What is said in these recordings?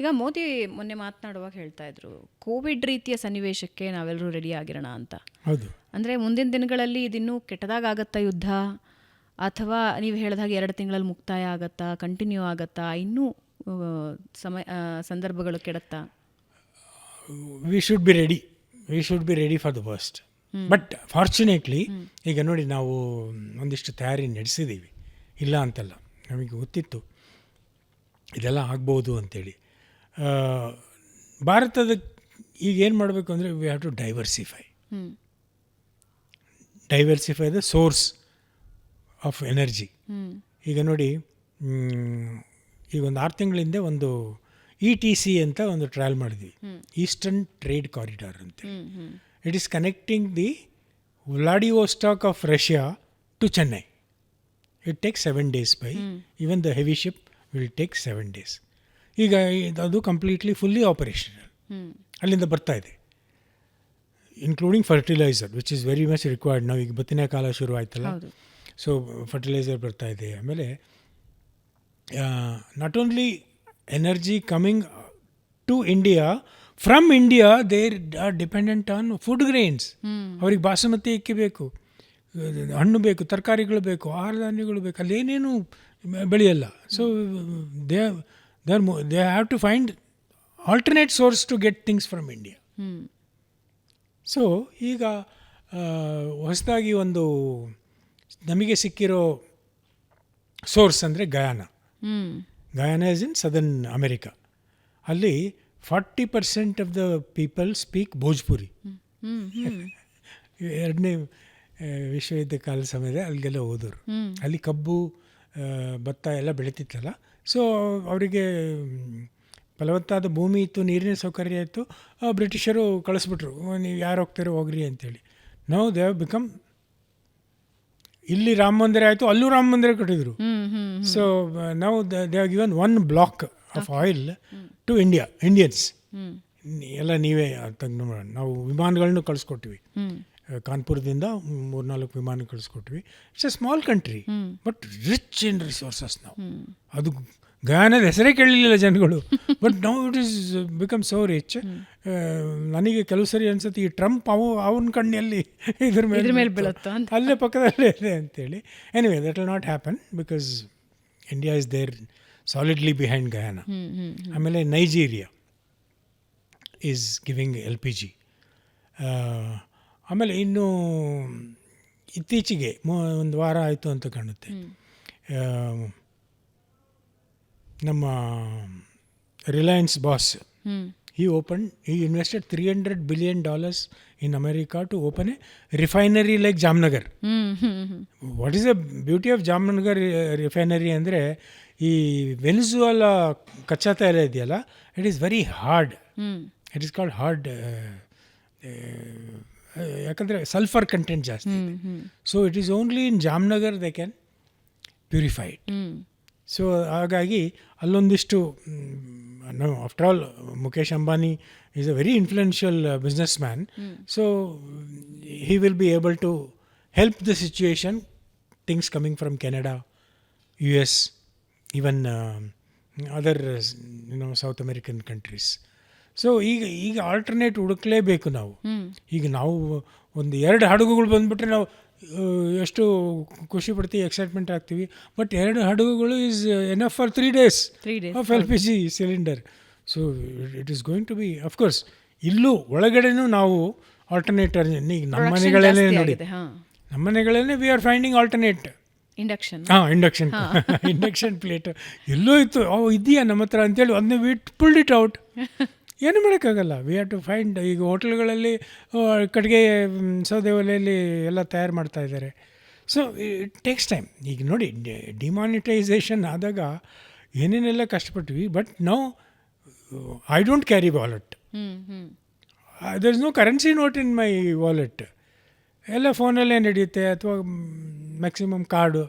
ಈಗ ಮೋದಿ ಮೊನ್ನೆ ಮಾತನಾಡುವಾಗ ಹೇಳ್ತಾ ಇದ್ರು, ಕೋವಿಡ್ ರೀತಿಯ ಸನ್ನಿವೇಶಕ್ಕೆ ನಾವೆಲ್ಲರೂ ರೆಡಿ ಆಗಿರೋಣ ಅಂತ. ಹೌದು. ಅಂದರೆ ಮುಂದಿನ ದಿನಗಳಲ್ಲಿ ಇದಿನ್ನೂ ಕೆಟ್ಟದಾಗತ್ತಾ ಯುದ್ಧ, ಅಥವಾ ನೀವು ಹೇಳಿದ ಹಾಗೆ 2 ತಿಂಗಳಲ್ಲಿ ಮುಕ್ತಾಯ ಆಗತ್ತಾ, ಕಂಟಿನ್ಯೂ ಆಗತ್ತಾ, ಇನ್ನೂ ಸಂದರ್ಭಗಳು ಕೆಡುತ್ತಾ? We should be ready for the worst. But fortunately ಈಗ ನೋಡಿ, ನಾವು ಒಂದಿಷ್ಟು ತಯಾರಿ ನಡೆಸಿದ್ದೀವಿ, ಇಲ್ಲ ಅಂತಲ್ಲ, ನಮಗೆ ಗೊತ್ತಿತ್ತು ಇದೆಲ್ಲ ಆಗ್ಬೋದು ಅಂಥೇಳಿ. ಭಾರತದ ಈಗ ಏನು ಮಾಡಬೇಕು ಅಂದರೆ we have to diversify the source of energy. ಈಗ ನೋಡಿ, ಈಗ ಒಂದು 6 ತಿಂಗಳ ಹಿಂದೆ ಒಂದು ETC ಅಂತ ಒಂದು ಟ್ರಯಲ್ ಮಾಡಿದ್ವಿ, ಈಸ್ಟರ್ನ್ ಟ್ರೇಡ್ ಕಾರಿಡಾರ್ ಅಂತ. It is connecting the Vladivostok of Russia to Chennai. It takes 7 days by even the heavy ship will take 7 days. ಈಗ ಅದು ಕಂಪ್ಲೀಟ್ಲಿ ಫುಲ್ಲಿ ಆಪರೇಷನಲ್ ಅಲ್ಲಿಂದ ಬರ್ತಾ ಇದೆ, including fertiliser which is very much required. ನಾವು ಈಗ ಬತ್ತಿನ ಕಾಲ ಶುರು ಆಯ್ತಲ್ಲ, ಸೊ ಫರ್ಟಿಲೈಸರ್ ಬರ್ತಾ ಇದೆ. ಆಮೇಲೆ not only energy coming to India, from India they are dependent on food grains. ಅವ್ರಿಗೆ ಬಾಸುಮತಿ ಅಕ್ಕಿ ಬೇಕು, ಹಣ್ಣು ಬೇಕು, ತರಕಾರಿಗಳು ಬೇಕು, ಆಹಾರ ಧಾನ್ಯಗಳು ಬೇಕು, ಅಲ್ಲೇನೇನು ಬೆಳೆಯಲ್ಲ. So they have to find alternate source to get things from India. So ಈಗ ಹೊಸದಾಗಿ ಒಂದು ನಮಗೆ ಸಿಕ್ಕಿರೋ ಸೋರ್ಸ್ ಅಂದರೆ Guyana is in Southern America. ಅಲ್ಲಿ 40% of the people speak Bhojpuri. 2ನೇ ವಿಶ್ವಯುದ್ಧ ಕಾಲದ ಸಮಯದಲ್ಲಿ ಅಲ್ಲಿಗೆಲ್ಲ ಹೋದವರು. ಅಲ್ಲಿ ಕಬ್ಬು, ಭತ್ತ ಎಲ್ಲ ಬೆಳೀತಿತ್ತಲ್ಲ. ಸೊ ಅವರಿಗೆ ಫಲವತ್ತಾದ ಭೂಮಿ ಇತ್ತು, ನೀರಿನ ಸೌಕರ್ಯ ಇತ್ತು. ಬ್ರಿಟಿಷರು ಕಳಿಸ್ಬಿಟ್ರು, ನೀವು ಯಾರು ಹೋಗ್ತಾರೋ ಹೋಗ್ರಿ ಅಂತೇಳಿ. ನಾವು ದೇ ಹ್ಯಾವ್ ಬಿಕಮ್, ಇಲ್ಲಿ ರಾಮ ಮಂದಿರ ಆಯಿತು, ಅಲ್ಲೂ ರಾಮ ಮಂದಿರ ಕಟ್ಟಿದ್ರು. ಸೊ ನಾವು they have given 1 block of oil to Indians. ಎಲ್ಲ ನೀವೇ ತೆಗೆದು ಮಾಡೋಣ. ನಾವು ವಿಮಾನಗಳನ್ನು ಕಳಿಸ್ಕೊಟ್ವಿ, ಕಾನ್ಪುರದಿಂದ 3-4 ವಿಮಾನ ಕಳಿಸ್ಕೊಟ್ವಿ. It's a small country but rich in resources. ನಾವು ಅದು ಗಯಾನದ ಹೆಸರೇ ಕೇಳಲಿಲ್ಲ ಜನಗಳು, but now it is become so rich. ನನಗೆ ಕೆಲವು ಸರಿ ಅನ್ಸುತ್ತೆ, ಈ ಟ್ರಂಪ್ ಅವನ ಕಣ್ಣಲ್ಲಿ ಇದ್ರ ಮೇಲೆ ಬೀಳುತ್ತಾ, ಅಲ್ಲೇ ಪಕ್ಕದಲ್ಲೇ ಇದೆ ಅಂತೇಳಿ. Anyway that will not happen because India is there solidly behind Guyana. ಆಮೇಲೆ ನೈಜೀರಿಯಾ ಈಸ್ ಗಿವಿಂಗ್ LPG. ಆಮೇಲೆ ಇನ್ನು ಇತ್ತೀಚೆಗೆ 1 ವಾರ ಆಯಿತು ಅಂತ ಕಾಣುತ್ತೆ, ನಮ್ಮ Reliance boss he invested $300 billion in America to open a refinery like Jamnagar. What is the beauty of Jamnagar refinery ಅಂದರೆ, ಈ ವೆನಿಜುವೆಲಾ ಕಚ್ಚಾ ತೈಲ ಇದೆಯಲ್ಲ, it is very hard. It is called hard ಯಾಕಂದರೆ ಸಲ್ಫರ್ ಕಂಟೆಂಟ್ ಜಾಸ್ತಿ. So it is only in Jamnagar they can purify it. So ಹಾಗಾಗಿ ಅಲ್ಲೊಂದಿಷ್ಟು, ನಾವು after all Mukesh Ambani is a very influential business man. So he will be able to help the situation, things coming from Canada, US, even other South American countries. So ಈಗ alternate ಹುಡುಕ್ಲೇಬೇಕು ನಾವು. ಈಗ ನಾವು 1-2 ಹಡಗುಗಳು ಬಂದುಬಿಟ್ರೆ ನಾವು ಎಷ್ಟು ಖುಷಿ ಪಡ್ತೀವಿ, ಎಕ್ಸೈಟ್ಮೆಂಟ್ ಆಗ್ತೀವಿ. ಬಟ್ 2 ಹಡಗುಗಳು is enough for 3 days of LPG cylinder. So it is going to be, of course ಇಲ್ಲೂ ಒಳಗಡೆನೂ ನಾವು ಆಲ್ಟರ್ನೇಟರ್. ಈಗ ನಮ್ಮ ಮನೆಗಳಲ್ಲೇ ನೋಡಿ, ನಮ್ಮ ಮನೆಗಳಲ್ಲೇ we are finding alternate. Induction plate ಎಲ್ಲೋ ಇತ್ತು, ಇದೆಯಾ ನಮ್ಮ ಹತ್ರ ಅಂತೇಳಿ ಅದನ್ನ ಪುಲ್ಡ್ ಇಟ್ ಔಟ್. ಏನು ಮಾಡೋಕ್ಕಾಗಲ್ಲ, ವಿ ಹ್ಯಾವ್ ಟು ಫೈಂಡ್. ಈಗ ಹೋಟೆಲ್ಗಳಲ್ಲಿ ಕಟ್ಟಿಗೆ ಸೌದೆ ಒಲೆಯಲ್ಲಿ ಎಲ್ಲ ತಯಾರು ಮಾಡ್ತಾ ಇದ್ದಾರೆ. So it takes time. ಈಗ ನೋಡಿ, ಡಿಮಾನಿಟೈಸೇಷನ್ ಆದಾಗ ಏನೇನೆಲ್ಲ ಕಷ್ಟಪಟ್ವಿ, ಬಟ್ ನಾವು I don't carry wallet. There is no currency note in my wallet. ಎಲ್ಲ ಫೋನಲ್ಲೇ ನಡೆಯುತ್ತೆ, ಅಥವಾ maximum card.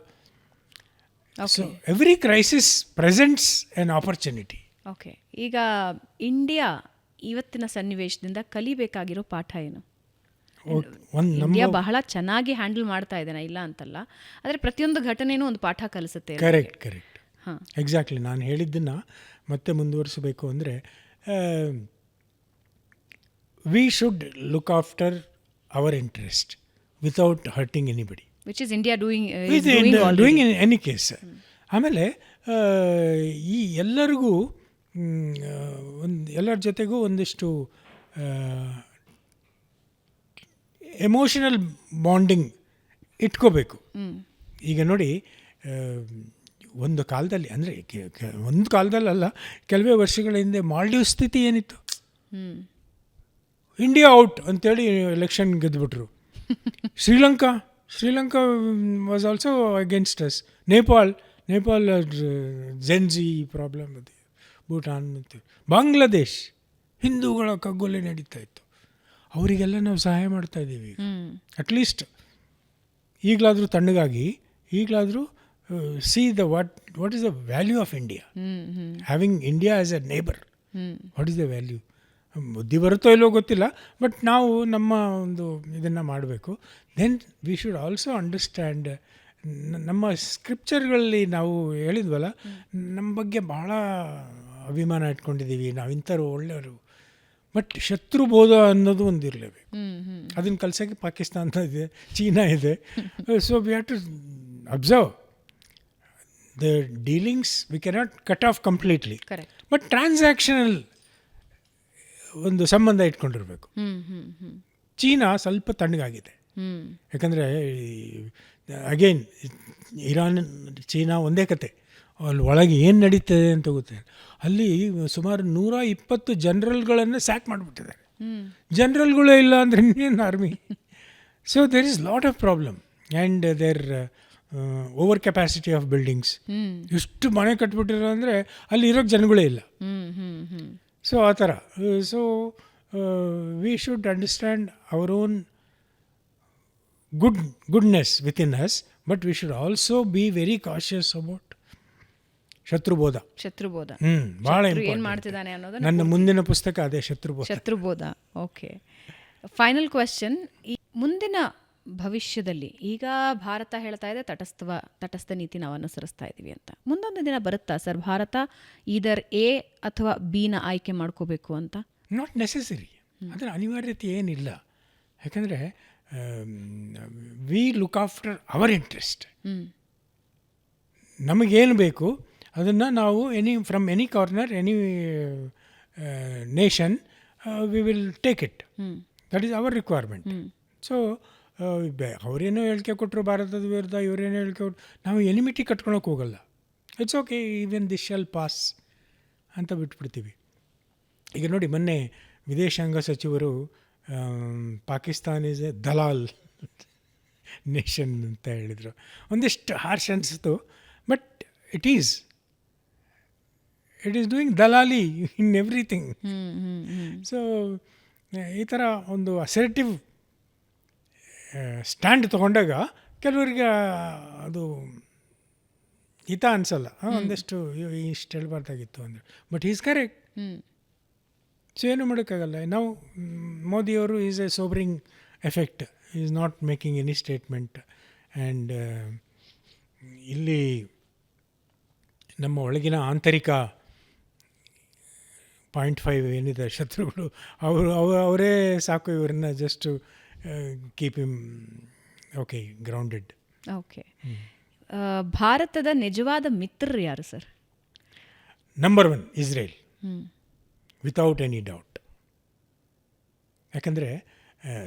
So every crisis presents an opportunity. Okay, ಈಗ ಇಂಡಿಯಾ ಇವತ್ತಿನ ಸನ್ನಿವೇಶದಿಂದ ಕಲಿಬೇಕಾಗಿರೋ ಪಾಠ ಏನು? ಇಂಡಿಯಾ ಬಹಳ ಚೆನ್ನಾಗಿ ಹ್ಯಾಂಡಲ್ ಮಾಡ್ತಾ ಇದ್ದೇನೆ, ಇಲ್ಲ ಅಂತಲ್ಲ, ಆದರೆ ಪ್ರತಿಯೊಂದು ಘಟನೆಯೂ ಒಂದು ಪಾಠ ಕಲಿಸುತ್ತೆ. ಕರೆಕ್ಟ್. ಹಾಂ. ಎಕ್ಸಾಕ್ಟ್ಲಿ ನಾನು ಹೇಳಿದ್ದನ್ನು ಮತ್ತೆ ಮುಂದುವರಿಸಬೇಕು ಅಂದರೆ we should look after our interest without hurting anybody, which is India doing doing in any case. ಆಮೇಲೆ ಈ ಎಲ್ಲರಿಗೂ ಎಲ್ಲರ ಜೊತೆಗೂ ಒಂದಿಷ್ಟು ಎಮೋಷನಲ್ ಬಾಂಡಿಂಗ್ ಇಟ್ಕೋಬೇಕು. ಈಗ ನೋಡಿ, ಒಂದು ಕಾಲದಲ್ಲಿ ಅಂದರೆ ಒಂದು ಕಾಲದಲ್ಲಲ್ಲ, ಕೆಲವೇ ವರ್ಷಗಳ ಹಿಂದೆ ಮಾಲ್ಡೀವ್ ಸ್ಥಿತಿ ಏನಿತ್ತು, ಇಂಡಿಯಾ ಔಟ್ ಅಂತೇಳಿ ಎಲೆಕ್ಷನ್ ಗೆದ್ದುಬಿಟ್ರು. Sri Lanka was also against us. Nepal Gen Z problem ಅದು, ಭೂಟಾನ್ ಮತ್ತು ಬಾಂಗ್ಲಾದೇಶ್ ಹಿಂದೂಗಳ ಕಗ್ಗೊಲೆ ನಡೀತಾ ಇತ್ತು. ಅವರಿಗೆಲ್ಲ ನಾವು ಸಹಾಯ ಮಾಡ್ತಾ ಇದ್ದೀವಿ. ಅಟ್ಲೀಸ್ಟ್ ಈಗಲಾದರೂ ತಣ್ಣಗಾಗಿ, ಈಗಲಾದರೂ C the what is the value of India, having India as A neighbour. What is the value? ಬುದ್ಧಿ ಬರುತ್ತೋ ಇಲ್ಲೋ ಗೊತ್ತಿಲ್ಲ, ಬಟ್ ನಾವು ನಮ್ಮ ಒಂದು ಇದನ್ನು ಮಾಡಬೇಕು. Then we should also understand, ನಮ್ಮ ಸ್ಕ್ರಿಪ್ಚರ್ಗಳಲ್ಲಿ ನಾವು ಹೇಳಿದ್ವಲ್ಲ, ನಮ್ಮ ಬಗ್ಗೆ ಭಾಳ ಅಭಿಮಾನ ಇಟ್ಕೊಂಡಿದ್ದೀವಿ, ನಾವು ಇಂಥವ್ರು ಒಳ್ಳೆಯವರು. ಬಟ್ ಶತ್ರುಬೋಧ ಅನ್ನೋದು ಒಂದು ಇರಲೇಬೇಕು. ಅದನ್ನು ಕಲ್ಸೋಕ್ಕೆ ಪಾಕಿಸ್ತಾನ ಇದೆ, ಚೀನಾ ಇದೆ. So we have to observe the dealings. We cannot cut off completely, but transactional ಒಂದು ಸಂಬಂಧ ಇಟ್ಕೊಂಡಿರಬೇಕು. ಚೀನಾ ಸ್ವಲ್ಪ ತಣ್ಣಗಾಗಿದೆ, ಯಾಕಂದರೆ ಅಗೇನ್ ಇರಾನ್ ಚೀನಾ ಒಂದೇ ಕತೆ. ಅಲ್ಲಿ ಒಳಗೆ ಏನು ನಡೀತದೆ ಅಂತ ಗೊತ್ತಿಲ್ಲ. ಅಲ್ಲಿ ಸುಮಾರು 120 ಜನರಲ್ಗಳನ್ನು ಸ್ಯಾಕ್ ಮಾಡಿಬಿಟ್ಟಿದ್ದಾರೆ. ಜನರಲ್ಗಳೇ ಇಲ್ಲ ಅಂದರೆ ಇನ್ನೇನು army. So there is lot of problem and there over capacity of buildings. ಎಷ್ಟು ಮನೆ ಕಟ್ಬಿಟ್ಟಿರೋ ಅಂದರೆ ಅಲ್ಲಿ ಇರೋಕ್ಕೆ ಜನಗಳೇ ಇಲ್ಲ. ಸೊ ಆ ಥರ. So we should understand our own goodness within us, but we should also be very cautious about ಶತ್ರುಬೋಧ. ಭಾಳ ಮಾಡ್ತಿದ್ದಾನೆ ಅನ್ನೋದು ನನ್ನ ಮುಂದಿನ ಪುಸ್ತಕ ಅದೇ, ಶತ್ರುಬೋಧ. Okay, final question. ಈ ಮುಂದಿನ ಭವಿಷ್ಯದಲ್ಲಿ ಈಗ ಭಾರತ ಹೇಳ್ತಾ ಇದೆ ತಟಸ್ಥ ನೀತಿ ನಾವು ಅನುಸರಿಸ್ತಾ ಇದ್ದೀವಿ ಅಂತ. ಮುಂದೊಂದು ದಿನ ಬರುತ್ತಾ ಸರ್ ಭಾರತ ಈದರ್ ಎ ಅಥವಾ ಬಿನ ಆಯ್ಕೆ ಮಾಡ್ಕೋಬೇಕು ಅಂತ? ನಾಟ್ ನೆಸೆಸರಿ, ಅದರ ಅನಿವಾರ್ಯತೆ ಏನಿಲ್ಲ. ಯಾಕಂದರೆ we look after our interest. ನಮಗೇನು ಬೇಕು ಅದನ್ನು ನಾವು from any corner, any nation, we will take it. That is our requirement. So ಅವರೇನೋ ಹೇಳಿಕೆ ಕೊಟ್ಟರು ಭಾರತದ ವಿರುದ್ಧ, ಇವರೇನೋ ಹೇಳಿಕೆ ಕೊಟ್ಟರು, ನಾವು ಎನಿಮಿಟಿ ಕಟ್ಕೊಳಕ್ಕೆ ಹೋಗಲ್ಲ. It's okay, even this shall pass ಅಂತ ಬಿಟ್ಬಿಡ್ತೀವಿ. ಈಗ ನೋಡಿ, ಮೊನ್ನೆ ವಿದೇಶಾಂಗ ಸಚಿವರು ಪಾಕಿಸ್ತಾನ್ ಈಸ್ ಎ ದಲಾಲ್ ನೇಷನ್ ಅಂತ ಹೇಳಿದರು. ಒಂದಿಷ್ಟು ಹಾರ್ಷ್ ಅನಿಸ್ತು, ಬಟ್ ಇಟ್ ಈಸ್ ಡೂಯಿಂಗ್ ದಲಾಲಿ ಇನ್ ಎವ್ರಿಥಿಂಗ್. ಸೊ ಈ ಥರ ಒಂದು ಅಸರ್ಟಿವ್ ಸ್ಟ್ಯಾಂಡ್ ತೊಗೊಂಡಾಗ ಕೆಲವರಿಗೆ ಅದು ಹಿತ ಅನಿಸಲ್ಲ. ಒಂದಷ್ಟು ಇಷ್ಟು ಹೇಳ್ಬಾರ್ದಾಗಿತ್ತು ಅಂದರೆ, ಬಟ್ ಈಸ್ ಕರೆಕ್ಟ್. ಸೊ ಏನು ಮಾಡೋಕ್ಕಾಗಲ್ಲ. ನಾವು ಮೋದಿಯವರು is a sobering effect, is not making any statement. And ಇಲ್ಲಿ ನಮ್ಮ ಒಳಗಿನ ಆಂತರಿಕ 0.5 ಏನಿದೆ ಶತ್ರುಗಳು, ಅವರೇ ಸಾಕು ಇವರನ್ನ just keep him okay grounded. Okay, ಭಾರತದ ನಿಜವಾದ ಮಿತ್ರರು ಯಾರು sir? Number 1 Israel, without any doubt. ಯಾಕಂದರೆ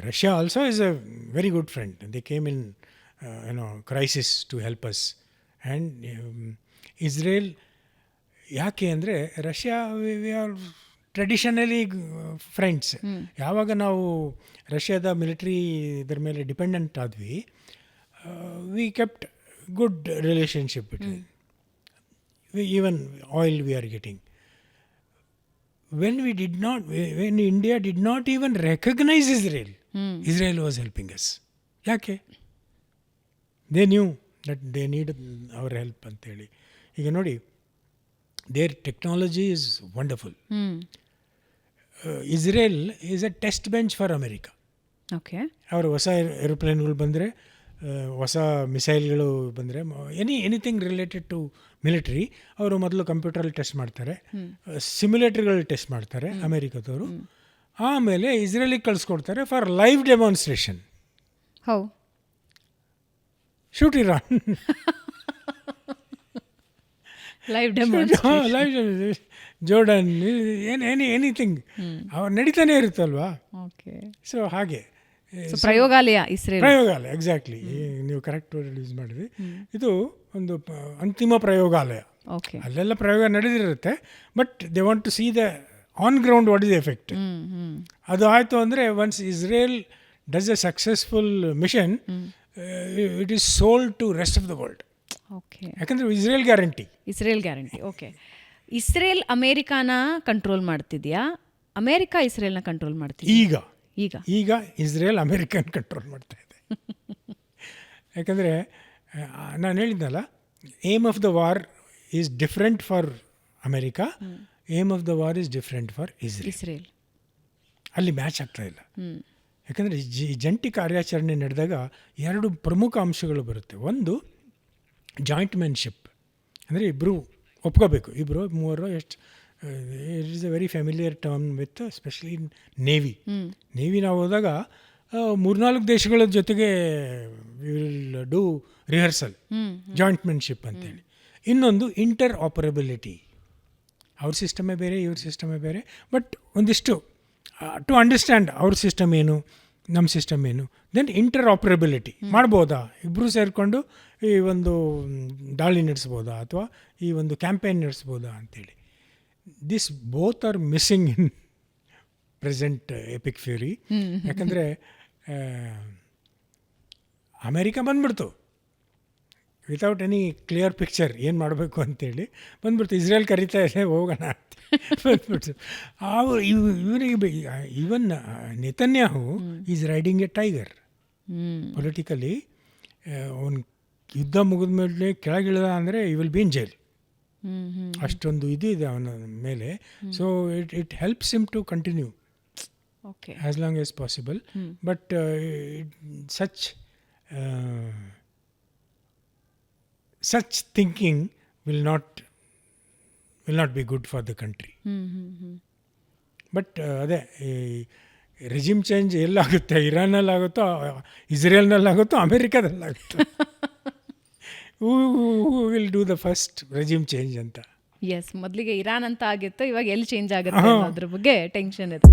Russia also is a very good friend. They came in crisis to help us. And Israel ಯಾಕೆ ಅಂದರೆ Russia we are traditionally friends. ಯಾವಾಗ ನಾವು ರಷ್ಯಾದ ಮಿಲಿಟ್ರಿ ಇದರ ಮೇಲೆ ಡಿಪೆಂಡೆಂಟ್ ಆದ್ವಿ, we kept good relationship between. Even oil we are getting. when India did not even recognize Israel, Israel was helping us. ಯಾಕೆ? they knew that they needed our help ಅಂತೇಳಿ. ಈಗ ನೋಡಿ, their technology is wonderful. Israel is a test bench for America. Okay, ಅವರು ಹೊಸ ಏರೋಪ್ಲೇನ್ಗಳು ಬಂದರೆ ಹೊಸ ಮಿಸೈಲ್ಗಳು ಬಂದರೆ anything related to military ಅವರು ಮೊದಲು ಕಂಪ್ಯೂಟ್ರಲ್ಲಿ ಟೆಸ್ಟ್ ಮಾಡ್ತಾರೆ, ಸಿಮ್ಯುಲೇಟರ್ಗಳು ಟೆಸ್ಟ್ ಮಾಡ್ತಾರೆ ಅಮೇರಿಕದವರು, ಆಮೇಲೆ ಇಸ್ರೇಲಿಗೆ ಕಳಿಸ್ಕೊಡ್ತಾರೆ for live demonstration. How shoot Iran live Jordan anything ಅವ್ರು ನಡೀತಾನೆ ಇರುತ್ತಲ್ವಾ. ಓಕೆ, ಸೊ ಹಾಗೆ ಪ್ರಯೋಗಾಲಯ ಇಸ್ರೇಲ್. ಪ್ರಯೋಗಾಲಯ, ಎಕ್ಸಾಕ್ಟ್ಲಿ, ನೀವು ಕರೆಕ್ಟ್ ವರ್ಡ್ ಯೂಸ್ ಮಾಡಿದ್ರಿ. ಇದು ಒಂದು ಅಂತಿಮ ಪ್ರಯೋಗಾಲಯ. ಓಕೆ, ಅಲ್ಲೆಲ್ಲ ಪ್ರಯೋಗ ನಡೆದಿರುತ್ತೆ, but they want to see the on ground what is effect. ಅದು ಆಯಿತು ಅಂದರೆ once Israel does a successful mission, it is sold to rest of the world. Okay, ಯಾಕಂದರೆ ಇಸ್ರೇಲ್ ಗ್ಯಾರಂಟಿ. ಓಕೆ. ಇಸ್ರೇಲ್ ಅಮೇರಿಕಾನ control ಮಾಡ್ತಿದ್ಯಾ, America ಇಸ್ರೇಲ್ನ control ಮಾಡ್ತಿದ್ಯಾ? ಈಗ Israel American control ಮಾಡ್ತಾ ಇದೆ. ಯಾಕಂದರೆ ನಾನು ಹೇಳಿದ್ನಲ್ಲ, aim of the war is different for America, aim of the war is different for Israel. ಅಲ್ಲಿ ಮ್ಯಾಚ್ ಆಗ್ತಾ ಇಲ್ಲ. ಯಾಕಂದರೆ ಜಂಟಿ ಕಾರ್ಯಾಚರಣೆ ನಡೆದಾಗ ಎರಡು ಪ್ರಮುಖ ಅಂಶಗಳು ಬರುತ್ತೆ. ಒಂದು ಜಾಯಿಂಟ್ಮೆನ್ಶಿಪ್, ಅಂದರೆ ಇಬ್ಬರು ಒಪ್ಕೋಬೇಕು, ಇಬ್ಬರು ಮೂವರು ಎಷ್ಟು. It is a very familiar term with specially in navy ನಾವು ಹೋದಾಗ 3-4 ದೇಶಗಳ ಜೊತೆಗೆ ವಿ ವಿಲ್ ಡೂ ರಿಹರ್ಸಲ್, ಜಾಯಿಂಟ್ಮೆನ್ಶಿಪ್ ಅಂತೇಳಿ. ಇನ್ನೊಂದು ಇಂಟರ್ ಆಪರಬಿಲಿಟಿ, ಅವ್ರ ಸಿಸ್ಟಮೇ ಬೇರೆ ಇವ್ರ ಸಿಸ್ಟಮೇ ಬೇರೆ, ಬಟ್ ಒಂದಿಷ್ಟು ಟು ಅಂಡರ್ಸ್ಟ್ಯಾಂಡ್ ಅವ್ರ ಸಿಸ್ಟಮ್ ಏನು ನಮ್ಮ ಸಿಸ್ಟಮ್ ಏನು, ದೆನ್ ಇಂಟರ್ ಆಪರಬಿಲಿಟಿ ಮಾಡ್ಬೋದಾ, ಇಬ್ಬರು ಸೇರಿಕೊಂಡು ಈ ಒಂದು ದಾಳಿ ನಡೆಸ್ಬೋದಾ ಅಥವಾ ಈ ಒಂದು ಕ್ಯಾಂಪೇನ್ ನಡೆಸ್ಬೋದಾ ಅಂತೇಳಿ. This both are missing in present EPIC fury. ಯಾಕಂದರೆ ಅಮೇರಿಕಾ ಬಂದ್ಬಿಡ್ತು ವಿತೌಟ್ ಎನಿ ಕ್ಲಿಯರ್ ಪಿಕ್ಚರ್ ಏನು ಮಾಡಬೇಕು ಅಂತೇಳಿ ಬಂದ್ಬಿಡ್ತು. ಇಸ್ರೇಲ್ ಕರೀತಾ ಇದೆ ಹೋಗೋಣ ಅಂತ ಬಂದ್ಬಿಡ್ತು. ಇವನಿಗೆ even Netanyahu is riding a tiger politically. ಅವನು ಯುದ್ಧ ಮುಗಿದ ಮೇಲೆ ಕೆಳಗಿಳಿದ ಅಂದರೆ you will be in jail, ಅಷ್ಟೊಂದು ಇದು ಇದೆ ಅವನ ಮೇಲೆ. So it helps him to continue as long as possible, but such thinking will not be good for the country. But ಅದೇ ರೆಜಿಮ್ ಚೇಂಜ್ ಎಲ್ಲಾಗುತ್ತೆ, ಇರಾನಲ್ಲಾಗುತ್ತೋ ಇಸ್ರೇಲ್ನಲ್ಲಾಗುತ್ತೋ ಅಮೇರಿಕಾದಲ್ಲಾಗುತ್ತೋ, who will do the first regime change ಅಂತ. ಎಸ್, ಮೊದಲಿಗೆ ಇರಾನ್ ಅಂತ ಆಗಿತ್ತು, ಇವಾಗ ಎಲ್ಲಿ ಚೇಂಜ್ ಆಗುತ್ತೆ ಅನ್ನೋದ್ರ ಬಗ್ಗೆ ಟೆನ್ಷನ್ ಇದೆ.